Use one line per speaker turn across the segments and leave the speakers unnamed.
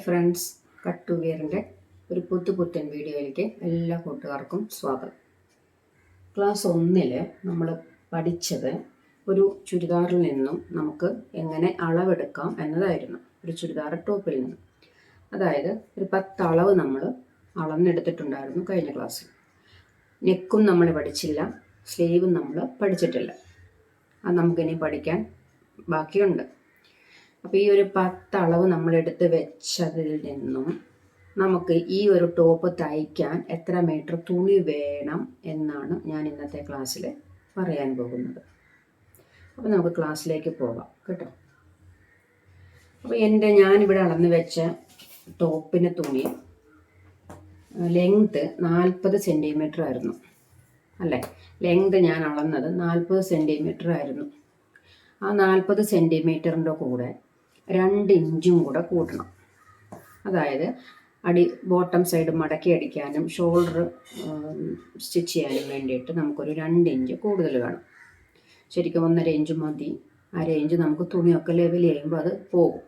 Hi friends, cut to വിയറിൻ്റെ ഒരു പുത്തൻ വീഡിയോയിലേക്ക് എല്ലാ കൂട്ടുകാർക്കും സ്വാഗതം. ക്ലാസ് 1 നമ്മൾ പഠിച്ചത് ഒരു ചുരിദാറിൽ നിന്നും നമുക്ക് എങ്ങനെ അളവെടുക്കാം എന്നതായിരുന്നു. ഒരു ചുരിദാർ ടോപ്പിൽ നിന്നും, അതായത് ഒരു 10 അളവ് നമ്മൾ അളന്നെടുത്തിട്ടുണ്ടായിരുന്നു കഴിഞ്ഞ ക്ലാസ്സിൽ. നെക്കും നമ്മൾ പഠിച്ചില്ല, സ്ലീവും നമ്മൾ പഠിച്ചിട്ടില്ല. അത് നമുക്കിനി പഠിക്കാൻ ബാക്കിയുണ്ട്. അപ്പോൾ ഈ ഒരു 10 അളവ് നമ്മൾ എടുത്ത് വെച്ചതിൽ നിന്നും നമുക്ക് ഈ ഒരു ടോപ്പ് തയ്ക്കാൻ എത്ര മീറ്റർ തുണി വേണം എന്നാണ് ഞാൻ ഇന്നത്തെ ക്ലാസ്സിൽ പറയാൻ പോകുന്നത്. അപ്പോൾ നമുക്ക് ക്ലാസ്സിലേക്ക് പോകാം കേട്ടോ. അപ്പോൾ ഞാനിവിടെ അളന്ന് വെച്ച ടോപ്പിന് തുണി ലെങ്ത് 40 സെൻറ്റിമീറ്റർ ആയിരുന്നു അല്ലേ. ലെങ്ത് ഞാൻ അളന്നത് 40 സെൻറ്റിമീറ്റർ ആയിരുന്നു. ആ 40 സെൻറ്റിമീറ്ററിൻ്റെ കൂടെ 2 ഇഞ്ചും കൂടെ കൂട്ടണം. അതായത് ബോട്ടം സൈഡ് മടക്കി അടിക്കാനും ഷോൾഡർ സ്റ്റിച്ച് ചെയ്യാനും വേണ്ടിയിട്ട് നമുക്കൊരു 2 ഇഞ്ച് കൂടുതൽ വേണം. ശരിക്കും 1.5 ഇഞ്ച് മതി. 1/2 ഇഞ്ച് നമുക്ക് തുണിയൊക്കെ ലെവൽ ചെയ്യുമ്പോൾ അത് പോകും.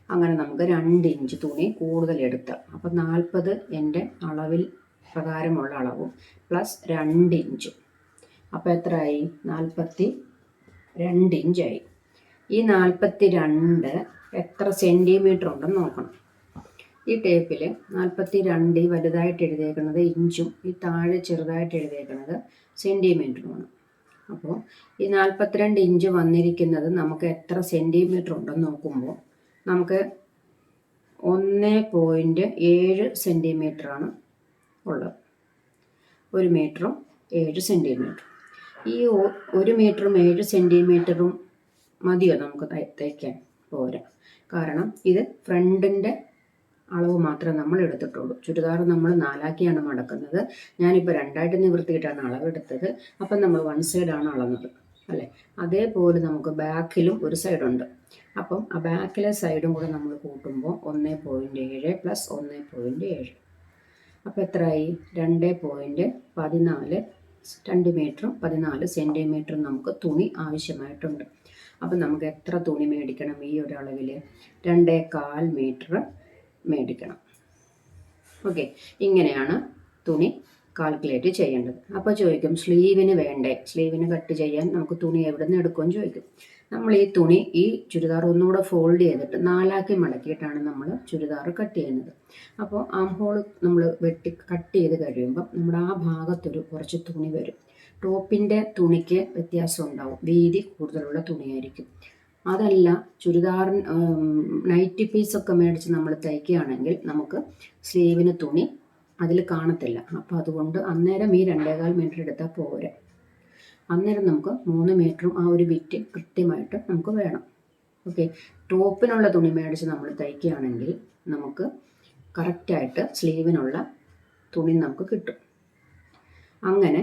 അങ്ങനെ നമുക്ക് 2 ഇഞ്ച് തുണി കൂടുതൽ എടുത്താൽ, അപ്പോൾ 40 എൻ്റെ അളവിൽ പ്രകാരമുള്ള അളവും പ്ലസ് 2 ഇഞ്ചും, അപ്പോൾ എത്രയായി? 42 ഇഞ്ചായി. ഈ 42 എത്ര സെൻറ്റിമീറ്റർ ഉണ്ടെന്ന് നോക്കണം. ഈ ടേപ്പിൽ 42 വലുതായിട്ട് എഴുതിയേക്കുന്നത് ഇഞ്ചും ഈ താഴെ ചെറുതായിട്ട് എഴുതിയേക്കുന്നത് സെൻറ്റിമീറ്ററുമാണ്. അപ്പോൾ ഈ 42 ഇഞ്ച് വന്നിരിക്കുന്നത് നമുക്ക് എത്ര സെൻറ്റിമീറ്റർ ഉണ്ടെന്ന് നോക്കുമ്പോൾ നമുക്ക് 1.7 സെൻറ്റിമീറ്ററാണ് ഉള്ളത്. 1 മീറ്ററും 7 സെൻറ്റിമീറ്ററും. ഈ 1 മീറ്ററും 7 സെൻറ്റിമീറ്ററും മതിയോ നമുക്ക് തയ്ക്കാൻ? പോരാ. കാരണം ഇത് ഫ്രണ്ടിൻ്റെ അളവ് മാത്രമേ നമ്മൾ എടുത്തിട്ടുള്ളൂ. ചുരിദാർ നമ്മൾ 4ആക്കിയാണ് മടക്കുന്നത്. ഞാനിപ്പോൾ 2ആയിട്ട് നിവർത്തിയിട്ടാണ് അളവെടുത്തത്. അപ്പം നമ്മൾ 1 സൈഡാണ് അളന്നത് അല്ലേ. അതേപോലെ നമുക്ക് ബാക്കിലും ഒരു സൈഡുണ്ട്. അപ്പം ആ ബാക്കിലെ സൈഡും കൂടെ നമ്മൾ കൂട്ടുമ്പോൾ 1.7 പ്ലസ് 1.7, അപ്പോൾ എത്രയായി? 2.14 2 മീറ്ററും 14 സെൻറ്റിമീറ്ററും നമുക്ക് തുണി ആവശ്യമായിട്ടുണ്ട്. അപ്പം നമുക്ക് എത്ര തുണി മേടിക്കണം? ഈ ഒരു അളവിൽ 2.25 മീറ്റർ മേടിക്കണം. ഓക്കെ, ഇങ്ങനെയാണ് തുണി കാൽക്കുലേറ്റ് ചെയ്യേണ്ടത്. അപ്പോൾ ചോദിക്കും, സ്ലീവിന് വേണ്ടേ? സ്ലീവിന് കട്ട് ചെയ്യാൻ നമുക്ക് തുണി എവിടെ നിന്ന് എടുക്കുമെന്ന് ചോദിക്കും. നമ്മൾ ഈ തുണി ഈ ചുരിദാർ ഒന്നുകൂടെ ഫോൾഡ് ചെയ്തിട്ട് 4ആക്കി മടക്കിയിട്ടാണ് നമ്മൾ ചുരിദാർ കട്ട് ചെയ്യുന്നത്. അപ്പോൾ ആം ഹോൾ നമ്മൾ കട്ട് ചെയ്ത് കഴിയുമ്പം നമ്മുടെ ആ ഭാഗത്തൊരു കുറച്ച് തുണി വരും. ടോപ്പിൻ്റെ തുണിക്ക് വ്യത്യാസം ഉണ്ടാവും, വീതി കൂടുതലുള്ള തുണിയായിരിക്കും. അതല്ല, ചുരിദാറിന് നൈറ്റി പീസൊക്കെ മേടിച്ച് നമ്മൾ തയ്ക്കുകയാണെങ്കിൽ നമുക്ക് സ്ലീവിന് തുണി അതിൽ കാണത്തില്ല. അപ്പോൾ അതുകൊണ്ട് അന്നേരം ഈ 2.25 മീറ്റർ എടുത്താൽ പോരാ. അന്നേരം നമുക്ക് 3 മീറ്ററും ആ ഒരു ബിറ്റ് കൃത്യമായിട്ട് നമുക്ക് വേണം. ഓക്കെ, ടോപ്പിനുള്ള തുണി മേടിച്ച് നമ്മൾ തയ്ക്കുകയാണെങ്കിൽ നമുക്ക് കറക്റ്റായിട്ട് സ്ലീവിനുള്ള തുണി നമുക്ക് കിട്ടും. അങ്ങനെ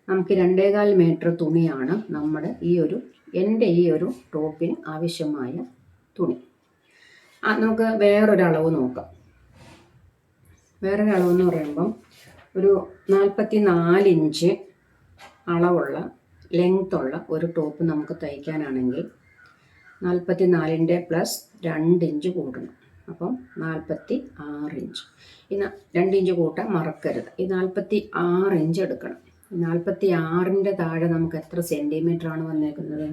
നമുക്ക് 2.25 മീറ്റർ തുണിയാണ് നമ്മുടെ എൻ്റെ ഈ ഒരു ടോപ്പിന് ആവശ്യമായ തുണി. നമുക്ക് വേറൊരളവ് നോക്കാം. വേറൊരളവെന്ന് പറയുമ്പം ഒരു 44 ഇഞ്ച് അളവുള്ള ലെങ്ത്തുള്ള ഒരു ടോപ്പ് നമുക്ക് തയ്ക്കാനാണെങ്കിൽ 44ൻ്റെ പ്ലസ് 2 ഇഞ്ച് കൂട്ടണം. അപ്പം 46 ഇഞ്ച്. ഈ 2 ഇഞ്ച് കൂട്ടാൻ മറക്കരുത്. ഈ 46 ഇഞ്ച് എടുക്കണം. 46ൻ്റെ താഴെ നമുക്ക് എത്ര സെൻറ്റിമീറ്ററാണ് വന്നേക്കുന്നത്?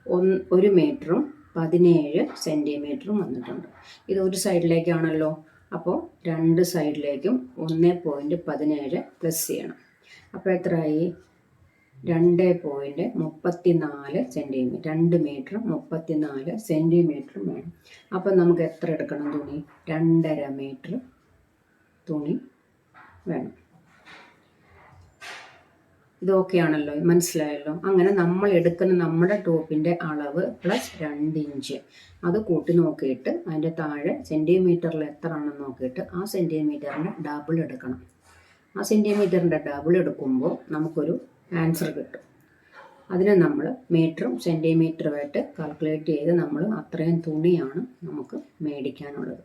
1 മീറ്ററും 17 സെൻറ്റിമീറ്ററും വന്നിട്ടുണ്ട്. ഇത് ഒരു സൈഡിലേക്കാണല്ലോ. അപ്പോൾ 2 സൈഡിലേക്കും 1.17 പ്ലസ് ചെയ്യണം. അപ്പോൾ എത്രയായി? 2.34 സെൻറ്റിമീറ്റർ. 2 മീറ്ററും 34 സെൻറ്റിമീറ്ററും വേണം. അപ്പം നമുക്ക് എത്ര എടുക്കണം തുണി? 2.5 മീറ്റർ തുണി വേണം. ഇതൊക്കെയാണല്ലോ, മനസ്സിലായല്ലോ. അങ്ങനെ നമ്മൾ എടുക്കുന്ന നമ്മുടെ ടോപ്പിൻ്റെ അളവ് പ്ലസ് 2 ഇഞ്ച് അത് കൂട്ടി നോക്കിയിട്ട് അതിൻ്റെ താഴെ സെൻറ്റിമീറ്ററിൽ എത്ര ആണെന്ന് നോക്കിയിട്ട് ആ സെൻറ്റിമീറ്ററിൻ്റെ ഡബിൾ എടുക്കണം. ആ സെൻറ്റിമീറ്ററിൻ്റെ ഡബിൾ എടുക്കുമ്പോൾ നമുക്കൊരു ആൻസർ കിട്ടും. അതിനെ നമ്മൾ മീറ്ററും സെൻറ്റിമീറ്ററുമായിട്ട് കാൽക്കുലേറ്റ് ചെയ്ത് നമ്മൾ അത്രയും തുണിയാണ് നമുക്ക് മേടിക്കാനുള്ളത്.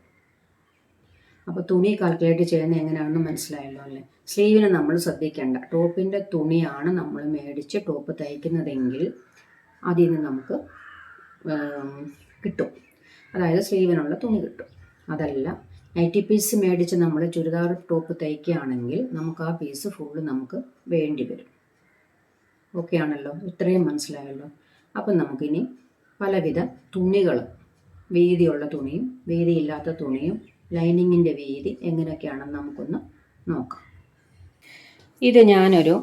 അപ്പോൾ തുണി കാൽക്കുലേറ്റ് ചെയ്യുന്നത് എങ്ങനെയാണെന്ന് മനസ്സിലായല്ലോ അല്ലേ. സ്ലീവിന് നമ്മൾ ശ്രദ്ധിക്കേണ്ട, ടോപ്പിൻ്റെ തുണിയാണ് നമ്മൾ മേടിച്ച് ടോപ്പ് തയ്ക്കുന്നതെങ്കിൽ അതിൽ നിന്ന് നമുക്ക് കിട്ടും. അതായത് സ്ലീവിനുള്ള തുണി കിട്ടും. അതല്ല, നൈറ്റി പീസ് മേടിച്ച് നമ്മൾ ചുരിദാർ ടോപ്പ് തയ്ക്കുകയാണെങ്കിൽ നമുക്ക് ആ പീസ് ഫുള്ള് നമുക്ക് വേണ്ടി വരും. ഓക്കെ ആണല്ലോ, ഇത്രയും മനസ്സിലായല്ലോ. അപ്പം നമുക്കിനി പലവിധ തുണികൾ, വീതിയുള്ള തുണിയും വീതിയില്ലാത്ത തുണിയും ലൈനിങ്ങിൻ്റെ വീതി എങ്ങനെയൊക്കെയാണെന്ന് നമുക്കൊന്ന് നോക്കാം. ഇത് ഞാനൊരു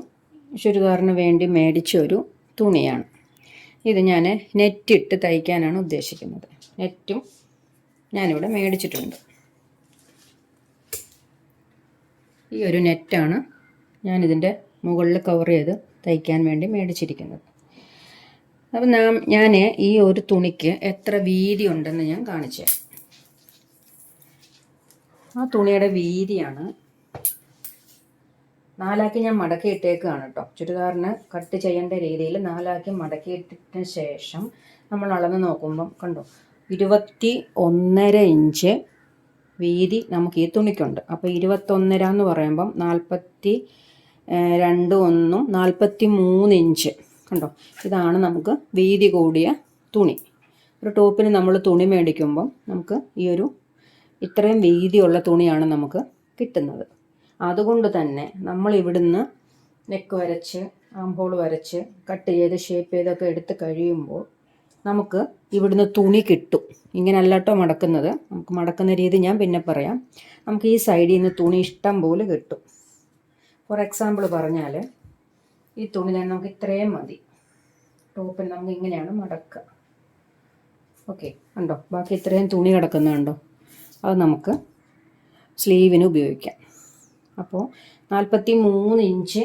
ചുരിദാറിന് വേണ്ടി മേടിച്ച ഒരു തുണിയാണ്. ഇത് ഞാൻ നെറ്റിട്ട് തയ്ക്കാനാണ് ഉദ്ദേശിക്കുന്നത്. നെറ്റും ഞാനിവിടെ മേടിച്ചിട്ടുണ്ട്. ഈ ഒരു നെറ്റാണ് ഞാനിതിൻ്റെ മുകളിൽ കവർ ചെയ്ത് തയ്ക്കാൻ വേണ്ടി മേടിച്ചിരിക്കുന്നത്. അപ്പം ഞാൻ ഈ ഒരു തുണിക്ക് എത്ര വീതി ഉണ്ടെന്ന് ഞാൻ കാണിച്ചു. ആ തുണിയുടെ വീതിയാണ് 4 ഞാൻ മടക്കി ഇട്ടേക്കാണ് കേട്ടോ. ചുരിദാറിന് കട്ട് ചെയ്യേണ്ട രീതിയിൽ 4 മടക്കി ഇട്ടതിന് ശേഷം നമ്മൾ അളന്ന് നോക്കുമ്പം കണ്ടോ 21.5 ഇഞ്ച് വീതി നമുക്ക് ഈ തുണിക്കുണ്ട്. അപ്പോൾ 21.5 എന്ന് പറയുമ്പം 43 ഇഞ്ച് കണ്ടോ. ഇതാണ് നമുക്ക് വീതി കൂടിയ തുണി. ഒരു ടോപ്പിന് നമ്മൾ തുണി മേടിക്കുമ്പം നമുക്ക് ഈ ഒരു ഇത്രയും വീതിയുള്ള തുണിയാണ് നമുക്ക് കിട്ടുന്നത്. അതുകൊണ്ട് തന്നെ നമ്മൾ ഇവിടുന്ന് നെക്ക് വരച്ച് ആംഹോൾ വരച്ച് കട്ട് ചെയ്ത് ഷേപ്പ് ചെയ്തൊക്കെ എടുത്ത് കഴിയുമ്പോൾ നമുക്ക് ഇവിടുന്ന് തുണി കിട്ടും. ഇങ്ങനെ അല്ലാട്ടോ മടക്കുന്നത്. നമുക്ക് മടക്കുന്ന രീതി ഞാൻ പിന്നെ പറയാം. നമുക്ക് ഈ സൈഡിൽ നിന്ന് തുണി ഇഷ്ടം പോലെ കിട്ടും. ഫോർ എക്സാമ്പിൾ പറഞ്ഞാൽ ഈ തുണി തന്നെ നമുക്ക് ഇത്രയും മതി. ടോപ്പിൽ നമുക്ക് ഇങ്ങനെയാണ് മടക്കുക. ഓക്കെ ഉണ്ടോ, ബാക്കി ഇത്രയും തുണി കിടക്കുന്നുണ്ടോ, അത് നമുക്ക് സ്ലീവിന് ഉപയോഗിക്കാം. അപ്പോൾ 43 ഇഞ്ച്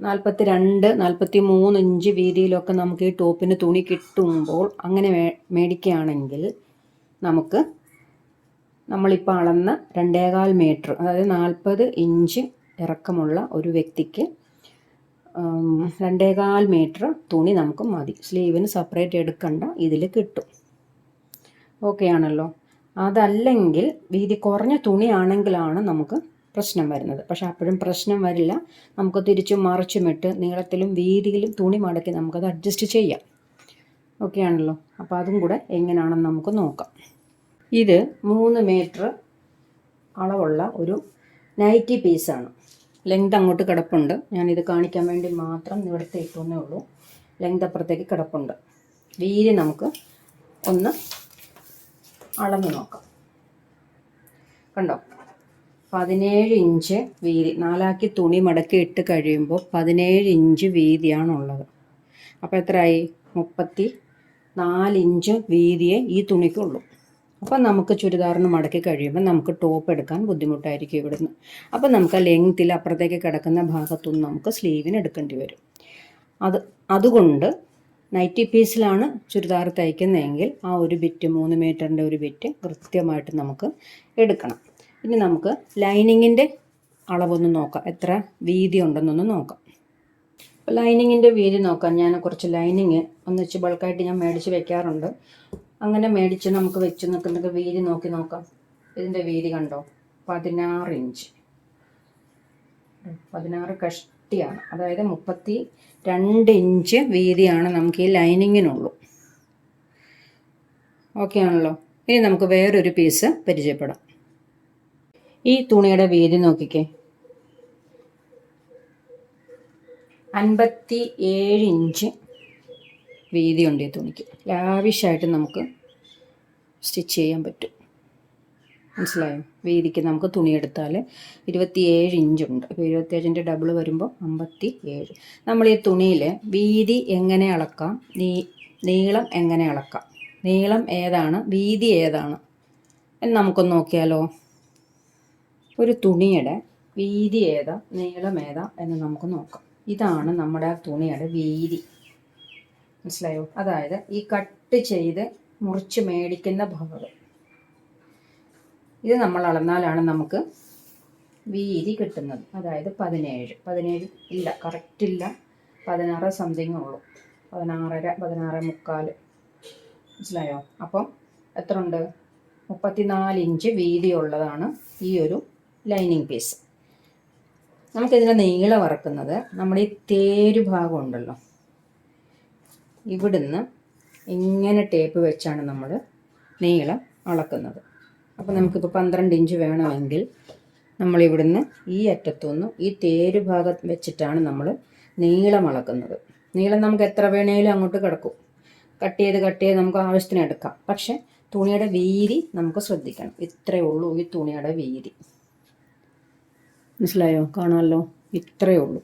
43 ഇഞ്ച് വീതിയിലൊക്കെ നമുക്ക് ഈ ടോപ്പിന് തുണി കിട്ടുമ്പോൾ അങ്ങനെ മേടിക്കുകയാണെങ്കിൽ നമുക്ക് നമ്മളിപ്പോൾ അളന്ന 2.25 മീറ്റർ, അതായത് 40 ഇഞ്ച് ഇറക്കമുള്ള ഒരു വ്യക്തിക്ക് 2.25 മീറ്റർ തുണി നമുക്ക് മതി. സ്ലീവിന് സെപ്പറേറ്റ് എടുക്കണ്ട, ഇതിൽ കിട്ടും. ഓക്കെ ആണല്ലോ. അതല്ലെങ്കിൽ വീതി കുറഞ്ഞ തുണിയാണെങ്കിലാണ് നമുക്ക് പ്രശ്നം വരുന്നത്. പക്ഷെ അപ്പോഴും പ്രശ്നം വരില്ല. നമുക്ക് തിരിച്ചും മറിച്ചുമിട്ട് നീളത്തിലും വീതിയിലും തുണി മടക്കി നമുക്കത് അഡ്ജസ്റ്റ് ചെയ്യാം. ഓക്കെ ആണല്ലോ. അപ്പോൾ അതും കൂടെ എങ്ങനെയാണെന്ന് നമുക്ക് നോക്കാം. ഇത് 3 മീറ്റർ അളവുള്ള ഒരു നൈറ്റി പീസാണ്. ലെങ്ത് അങ്ങോട്ട് കിടപ്പുണ്ട്. ഞാനിത് കാണിക്കാൻ വേണ്ടി മാത്രം നിവർത്തി ഇട്ടുന്നേ ഉള്ളൂ. ലെങ്ത് അപ്പുറത്തേക്ക് കിടപ്പുണ്ട്. വീതി നമുക്ക് ഒന്ന് അളന്ന് നോക്കാം. കണ്ടോ, 17 ഇഞ്ച് വീതി. 4 തുണി മടക്കി ഇട്ട് കഴിയുമ്പോൾ 17 ഇഞ്ച് വീതിയാണുള്ളത്. അപ്പോൾ എത്രയായി? 34 ഇഞ്ച് വീതിയെ ഈ തുണിക്കുള്ളൂ. അപ്പം നമുക്ക് ചുരിദാറിന് മടക്കി കഴിയുമ്പോൾ നമുക്ക് ടോപ്പ് എടുക്കാൻ ബുദ്ധിമുട്ടായിരിക്കും ഇവിടുന്ന്. അപ്പം നമുക്ക് ആ ലെങ്ത്തിൽ അപ്പുറത്തേക്ക് കിടക്കുന്ന ഭാഗത്തുനിന്ന് നമുക്ക് സ്ലീവിന് എടുക്കേണ്ടി വരും. അതുകൊണ്ട് നൈറ്റി പീസിലാണ് ചുരിദാർ തയ്ക്കുന്നതെങ്കിൽ ആ ഒരു ബിറ്റ് 3 മീറ്ററിൻ്റെ ഒരു ബിറ്റ് കൃത്യമായിട്ട് നമുക്ക് എടുക്കണം. ഇനി നമുക്ക് ലൈനിങ്ങിൻ്റെ അളവൊന്ന് നോക്കാം, എത്ര വീതി ഉണ്ടെന്നൊന്ന് നോക്കാം. അപ്പോൾ ലൈനിങ്ങിൻ്റെ വീതി നോക്കാം. ഞാൻ കുറച്ച് ലൈനിങ് ഒന്നിച്ച് ബൾക്കായിട്ട് ഞാൻ മേടിച്ച് വെക്കാറുണ്ട്. അങ്ങനെ മേടിച്ച് നമുക്ക് വെച്ച് നിൽക്കുന്ന വീതി നോക്കാം. ഇതിൻ്റെ വീതി കണ്ടോ, 16 ഇഞ്ച്. 16 കഷ്ടിയാണ്. അതായത് 32 ഇഞ്ച് വീതിയാണ് നമുക്ക് ഈ ലൈനിങ്ങിനുള്ളൂ. ഓക്കെ ആണല്ലോ. ഇനി നമുക്ക് വേറൊരു പീസ് പരിചയപ്പെടാം. ഈ തുണിയുടെ വീതി നോക്കിക്കേ, 57 ഇഞ്ച് വീതിയുണ്ട് ഈ തുണിക്ക്. ലാവിഷായിട്ട് നമുക്ക് സ്റ്റിച്ച് ചെയ്യാൻ പറ്റും. മനസ്സിലായോ? വീതിക്ക് നമുക്ക് തുണിയെടുത്താൽ 27 ഇഞ്ചുണ്ട്. അപ്പോൾ 27ൻ്റെ ഡബിൾ വരുമ്പോൾ 57. നമ്മൾ ഈ തുണിയിൽ വീതി എങ്ങനെ അളക്കാം, നീളം എങ്ങനെ അളക്കാം, നീളം ഏതാണ് വീതി ഏതാണ് എന്ന് നമുക്കൊന്ന് നോക്കിയാലോ. ഒരു തുണിയുടെ വീതി ഏതാ നീളം ഏതാ എന്ന് നമുക്ക് നോക്കാം. ഇതാണ് നമ്മുടെ ആ തുണിയുടെ വീതി. മനസ്സിലായോ? അതായത് ഈ കട്ട് ചെയ്ത് മുറിച്ച് മേടിക്കുന്ന ഭാഗം. ഇത് നമ്മൾ അളന്നാലാണ് നമുക്ക് വീതി കിട്ടുന്നത്. അതായത് 17 ഇല്ല, കറക്റ്റ് ഇല്ല, 16 സംതിങ് ഉള്ളൂ. 16.5 16.25. മനസ്സിലായോ? അപ്പം എത്ര ഉണ്ട്? 34 ഇഞ്ച് വീതിയുള്ളതാണ് ഈ ഒരു ലൈനിങ് പീസ്. നമുക്കിതിൻ്റെ നീളം വറക്കുന്നത് നമ്മുടെ ഈ തേര് ഭാഗം ഉണ്ടല്ലോ, ഇവിടുന്ന് ഇങ്ങനെ ടേപ്പ് വെച്ചാണ് നമ്മൾ നീളം അളക്കുന്നത്. അപ്പോൾ നമുക്കിപ്പോൾ 12 ഇഞ്ച് വേണമെങ്കിൽ നമ്മളിവിടുന്ന് ഈ അറ്റത്തുനിന്ന് ഈ തേര് ഭാഗം വെച്ചിട്ടാണ് നമ്മൾ നീളം അളക്കുന്നത്. നീളം നമുക്ക് എത്ര വേണേലും അങ്ങോട്ട് കിടക്കും. കട്ട് ചെയ്ത് നമുക്ക് ആവശ്യത്തിന് എടുക്കാം. പക്ഷെ തുണിയുടെ വീതി നമുക്ക് ശ്രദ്ധിക്കണം. ഇത്രയേ ഉള്ളൂ ഈ തുണിയുടെ വീതി. മനസ്സിലായോ? കാണാമല്ലോ, ഇത്രയേ ഉള്ളൂ.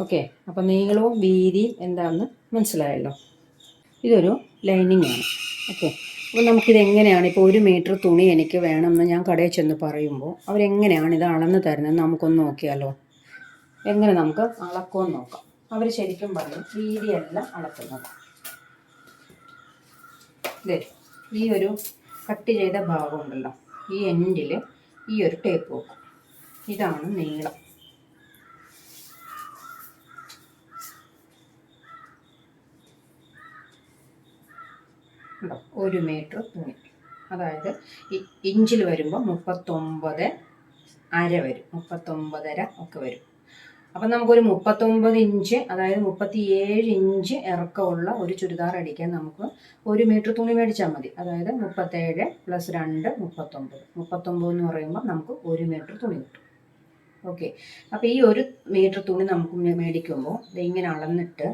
ഓക്കെ, അപ്പോൾ നീളവും വീതിയും എന്താണെന്ന് മനസ്സിലായല്ലോ. ഇതൊരു ലൈനിങ് ആണ്. ഓക്കെ, അപ്പോൾ നമുക്കിത് എങ്ങനെയാണ്, ഇപ്പോൾ 1 മീറ്റർ തുണി എനിക്ക് വേണമെന്ന് ഞാൻ കടയിൽ ചെന്ന് പറയുമ്പോൾ അവരെങ്ങനെയാണ് ഇത് അളന്ന് തരുന്നത് നമുക്കൊന്ന് നോക്കിയാലോ. എങ്ങനെ നമുക്ക് അളക്കുമെന്ന് നോക്കാം. അവർ ശരിക്കും പറയും വീതിയല്ല അളക്കുന്നത്. ഈ ഒരു കട്ട് ചെയ്ത ഭാഗമുണ്ടല്ലോ, ഈ എൻഡിൽ ഈ ഒരു ടേപ്പ് വെക്കും. ഇതാണ് നീളം. ഉണ്ടോ, 1 മീറ്റർ തുണി, അതായത് ഇഞ്ചിൽ വരുമ്പോൾ 39.5 വരും, 39.5 ഒക്കെ വരും. അപ്പം നമുക്കൊരു 39 ഇഞ്ച്, അതായത് 37 ഇഞ്ച് ഇറക്കമുള്ള ഒരു ചുരിദാർ അടിക്കാൻ നമുക്ക് 1 മീറ്റർ തുണി മേടിച്ചാൽ മതി. അതായത് 37 + 2 39. 39 എന്ന് പറയുമ്പോൾ നമുക്ക് 1 മീറ്റർ തുണി കിട്ടും. ഓക്കെ, അപ്പോൾ ഈ 1 മീറ്റർ തുണി നമുക്ക് മേടിക്കുമ്പോൾ ഇങ്ങനെ അളന്നിട്ട്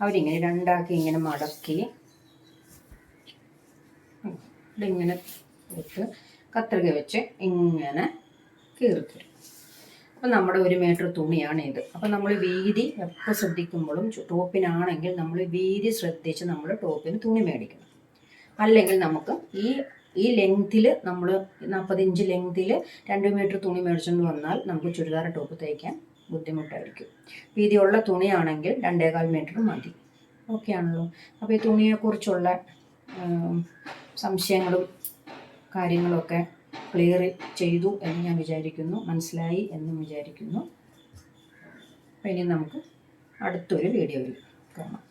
അവരിങ്ങനെ രണ്ടാക്കി ഇങ്ങനെ മടക്കി ഇതിങ്ങനെ എടുത്ത് കത്രിക വെച്ച് ഇങ്ങനെ കീറിത്തരും. അപ്പം നമ്മുടെ 1 മീറ്റർ തുണിയാണ് ഇത്. അപ്പം നമ്മൾ വീതി എപ്പോൾ ശ്രദ്ധിക്കുമ്പോഴും ടോപ്പിനാണെങ്കിൽ നമ്മൾ വീതി ശ്രദ്ധിച്ച് നമ്മൾ ടോപ്പിന് തുണി മേടിക്കണം. അല്ലെങ്കിൽ നമുക്ക് ഈ ലെങ്തിൽ നമ്മൾ 40 ഇഞ്ച് ലെങ്തിൽ 2 മീറ്റർ തുണി മേടിച്ചുകൊണ്ട് വന്നാൽ നമുക്ക് ചുരിദാർ ടോപ്പ് തയ്ക്കാൻ ബുദ്ധിമുട്ടായിരിക്കും. വീതിയുള്ള തുണിയാണെങ്കിൽ 2.25 മീറ്റർ മതി. ഓക്കെ ആണല്ലോ. അപ്പോൾ ഈ തുണിയെക്കുറിച്ചുള്ള സംശയങ്ങളും കാര്യങ്ങളൊക്കെ ക്ലിയർ ചെയ്തു എന്ന് ഞാൻ വിചാരിക്കുന്നു. മനസ്സിലായി എന്നും വിചാരിക്കുന്നു. അപ്പോൾ ഇനി നമുക്ക് അടുത്തൊരു വീഡിയോയിൽ കാണാം.